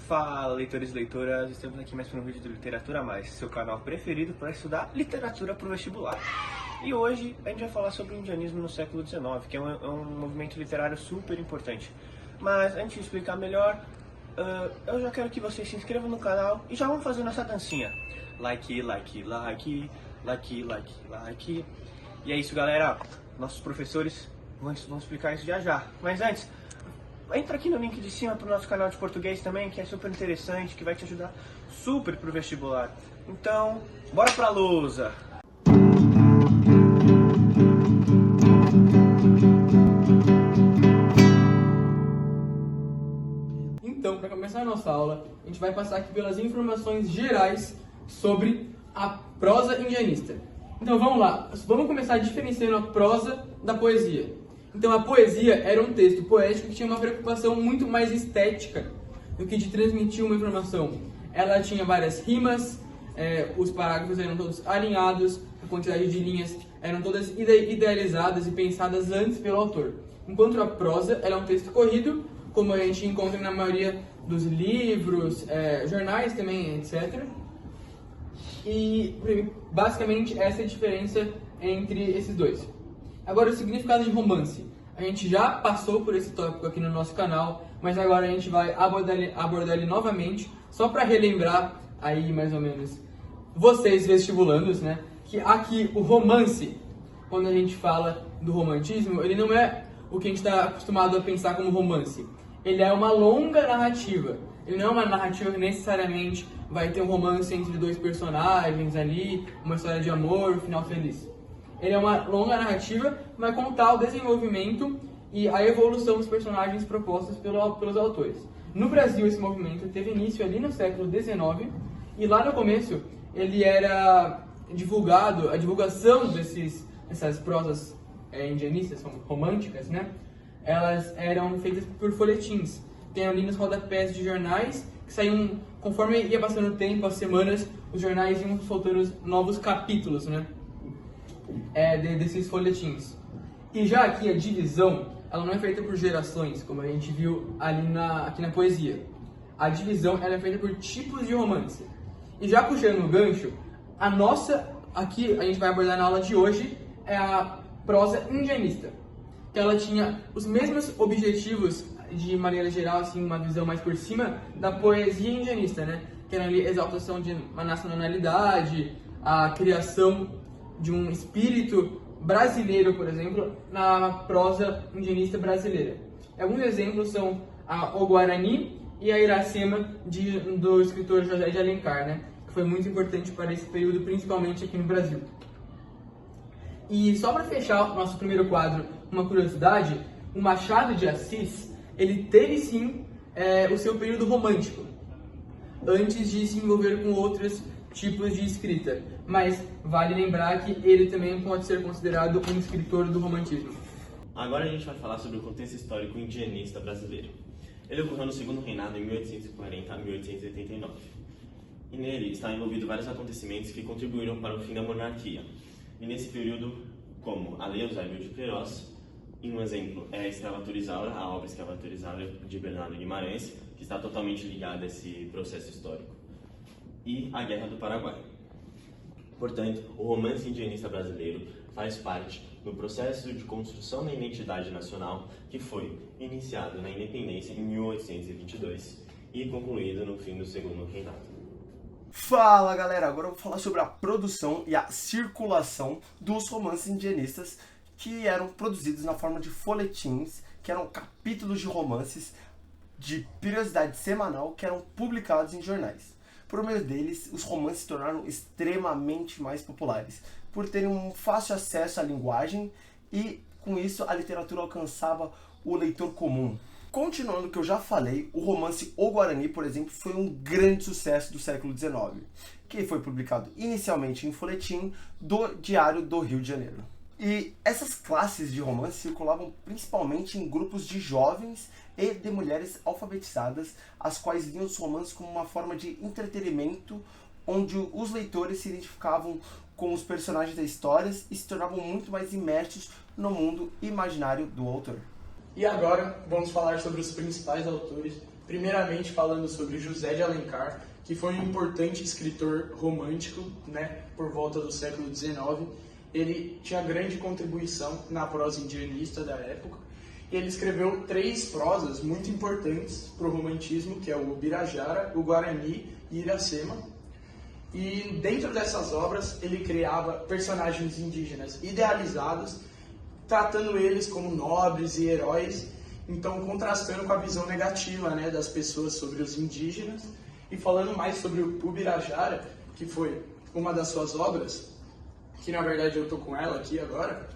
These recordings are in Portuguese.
Fala, leitores e leitoras, estamos aqui mais para um vídeo do Literatura Mais, seu canal preferido para estudar literatura para o vestibular. E hoje a gente vai falar sobre o indianismo no século XIX, que é um movimento literário super importante. Mas antes de explicar melhor, eu já quero que vocês se inscrevam no canal e já vamos fazer nossa dancinha. Like, like, like, like, like, like. E é isso, galera. Nossos professores vão explicar isso já. Mas antes, entra aqui no link de cima pro nosso canal de português também, que é super interessante, que vai te ajudar super pro vestibular. Então, bora pra lousa! Então, para começar a nossa aula, a gente vai passar aqui pelas informações gerais sobre a prosa indianista. Então vamos lá, vamos começar diferenciando a prosa da poesia. Então a poesia era um texto poético que tinha uma preocupação muito mais estética do que de transmitir uma informação. Ela tinha várias rimas, os parágrafos eram todos alinhados, a quantidade de linhas eram todas idealizadas e pensadas antes pelo autor. Enquanto a prosa ela é um texto corrido, como a gente encontra na maioria dos livros, jornais também, etc. E basicamente essa é a diferença entre esses dois. Agora, o significado de romance. A gente já passou por esse tópico aqui no nosso canal, mas agora a gente vai abordar ele novamente, só para relembrar aí mais ou menos vocês vestibulandos, né? Que aqui o romance, quando a gente fala do romantismo, ele não é o que a gente está acostumado a pensar como romance. Ele é uma longa narrativa. Ele não é uma narrativa que necessariamente vai ter um romance entre dois personagens ali, uma história de amor, um final feliz. Ele é uma longa narrativa que vai contar o desenvolvimento e a evolução dos personagens propostos pelos autores. No Brasil, esse movimento teve início ali no século XIX e lá no começo ele era divulgado, a divulgação dessas prosas indianistas, são românticas, né? Elas eram feitas por folhetins. Tem ali nos rodapés de jornais que saíam, conforme ia passando o tempo, as semanas, os jornais iam soltando novos capítulos, né? Desses folhetins. E já aqui a divisão, ela não é feita por gerações, como a gente viu ali aqui na poesia. A divisão ela é feita por tipos de romance. E já puxando o gancho, aqui a gente vai abordar na aula de hoje, é a prosa indianista. Que ela tinha os mesmos objetivos, de maneira geral, assim, uma visão mais por cima, da poesia indianista, né? Que era ali a exaltação de uma nacionalidade, a criação de um espírito brasileiro, por exemplo, na prosa indianista brasileira. Alguns exemplos são o Guarani e a Iracema do escritor José de Alencar, né? Que foi muito importante para esse período, principalmente aqui no Brasil. E só para fechar o nosso primeiro quadro, uma curiosidade, o Machado de Assis, ele teve sim o seu período romântico, antes de se envolver com outros tipos de escrita. Mas vale lembrar que ele também pode ser considerado um escritor do romantismo. Agora a gente vai falar sobre o contexto histórico indianista brasileiro. Ele ocorreu no segundo reinado em 1840 a 1889. E nele está envolvido vários acontecimentos que contribuíram para o fim da monarquia. E nesse período, como a Lei Eusébio de Queiroz, e um exemplo é a Escravatura Isaura, a obra Escravatura Isaura de Bernardo Guimarães, que está totalmente ligada a esse processo histórico, e a Guerra do Paraguai. Portanto, o romance indianista brasileiro faz parte do processo de construção da identidade nacional que foi iniciado na independência em 1822 e concluído no fim do segundo reinado. Fala galera, agora eu vou falar sobre a produção e a circulação dos romances indianistas que eram produzidos na forma de folhetins, que eram capítulos de romances de periodicidade semanal que eram publicados em jornais. Por meio deles, os romances se tornaram extremamente mais populares, por terem um fácil acesso à linguagem e, com isso, a literatura alcançava o leitor comum. Continuando o que eu já falei, o romance O Guarani, por exemplo, foi um grande sucesso do século XIX, que foi publicado inicialmente em folhetim do Diário do Rio de Janeiro. E essas classes de romance circulavam principalmente em grupos de jovens e de mulheres alfabetizadas, as quais liam os romances como uma forma de entretenimento, onde os leitores se identificavam com os personagens das histórias e se tornavam muito mais imersos no mundo imaginário do autor. E agora vamos falar sobre os principais autores Primeiramente falando sobre José de Alencar, que foi um importante escritor romântico, né, por volta do século XIX. Ele tinha grande contribuição na prosa indianista da época. E ele escreveu 3 prosas muito importantes para o romantismo, que é o Ubirajara, o Guarani e Iracema. E dentro dessas obras ele criava personagens indígenas idealizados, tratando eles como nobres e heróis, então contrastando com a visão negativa, né, das pessoas sobre os indígenas. E falando mais sobre o Ubirajara, que foi uma das suas obras, que na verdade eu estou com ela aqui agora,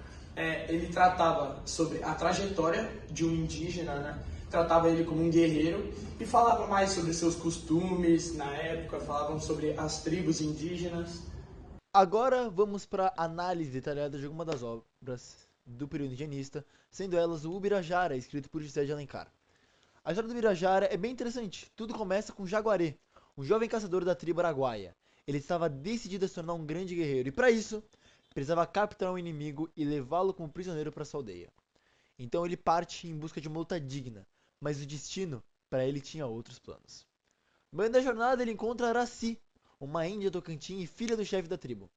ele tratava sobre a trajetória de um indígena, né? Tratava ele como um guerreiro e falava mais sobre seus costumes na época, falavam sobre as tribos indígenas. Agora vamos para a análise detalhada de algumas das obras do período indianista, sendo elas o Ubirajara, escrito por José de Alencar. A história do Ubirajara é bem interessante. Tudo começa com Jaguaré, um jovem caçador da tribo Araguaia. Ele estava decidido a se tornar um grande guerreiro e, para isso, precisava capturar um inimigo e levá-lo como prisioneiro para sua aldeia. Então ele parte em busca de uma luta digna, mas o destino, para ele, tinha outros planos. No meio da jornada ele encontra Araci, uma índia Tocantins e filha do chefe da tribo.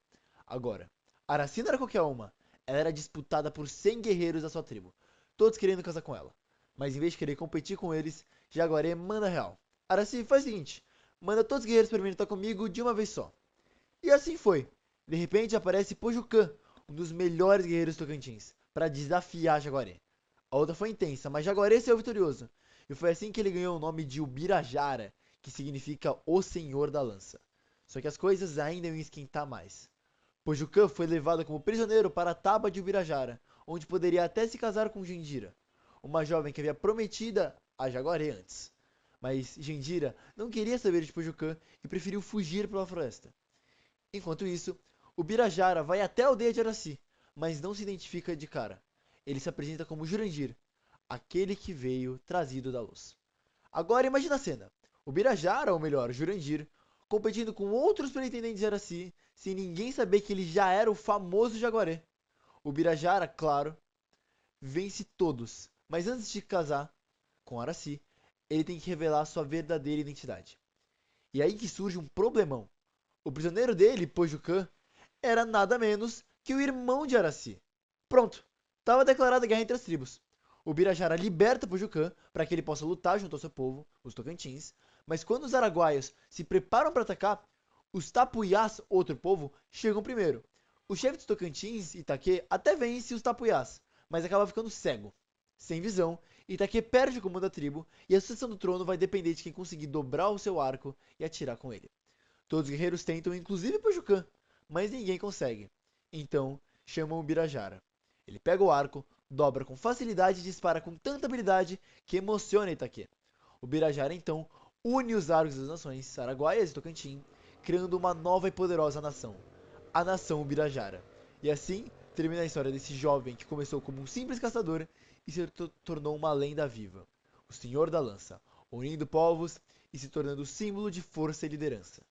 Agora, Araci não era qualquer uma, ela era disputada por 100 guerreiros da sua tribo, todos querendo casar com ela. Mas em vez de querer competir com eles, Jaguaré manda real. Araci, faz o seguinte, manda todos os guerreiros para vir lutar comigo de uma vez só. E assim foi. De repente aparece Pojucã, um dos melhores guerreiros Tocantins, para desafiar Jaguaré. A luta foi intensa, mas Jaguaré saiu vitorioso. E foi assim que ele ganhou o nome de Ubirajara, que significa o Senhor da Lança. Só que as coisas ainda iam esquentar mais. Pojucã foi levado como prisioneiro para a Taba de Ubirajara, onde poderia até se casar com Gendira, uma jovem que havia prometida a Jaguaré antes. Mas Gendira não queria saber de Pojucã e preferiu fugir pela floresta. Enquanto isso, Ubirajara vai até a aldeia de Araci, mas não se identifica de cara. Ele se apresenta como Jurandir, aquele que veio trazido da luz. Agora imagina a cena. Ubirajara, ou melhor, Jurandir, competindo com outros pretendentes de Araci, sem ninguém saber que ele já era o famoso Jaguaré. Ubirajara, claro, vence todos, mas antes de casar com Araci, ele tem que revelar sua verdadeira identidade. E aí que surge um problemão. O prisioneiro dele, Pojucã, era nada menos que o irmão de Araci. Pronto, estava declarada guerra entre as tribos. O Ubirajara liberta Pojucã para que ele possa lutar junto ao seu povo, os Tocantins, mas quando os araguaios se preparam para atacar, os Tapuiás, outro povo, chegam primeiro. O chefe dos Tocantins, Itaquê, até vence os Tapuiás, mas acaba ficando cego. Sem visão, Itaquê perde o comando da tribo e a sucessão do trono vai depender de quem conseguir dobrar o seu arco e atirar com ele. Todos os guerreiros tentam, inclusive Pojucã, mas ninguém consegue. Então, chamam o Ubirajara. Ele pega o arco, dobra com facilidade e dispara com tanta habilidade que emociona Itaquê. O Ubirajara, então, une os arcos das nações Araguaias e Tocantins, criando uma nova e poderosa nação, a nação Ubirajara. E assim, termina a história desse jovem que começou como um simples caçador e se tornou uma lenda viva, o Senhor da Lança, unindo povos e se tornando símbolo de força e liderança.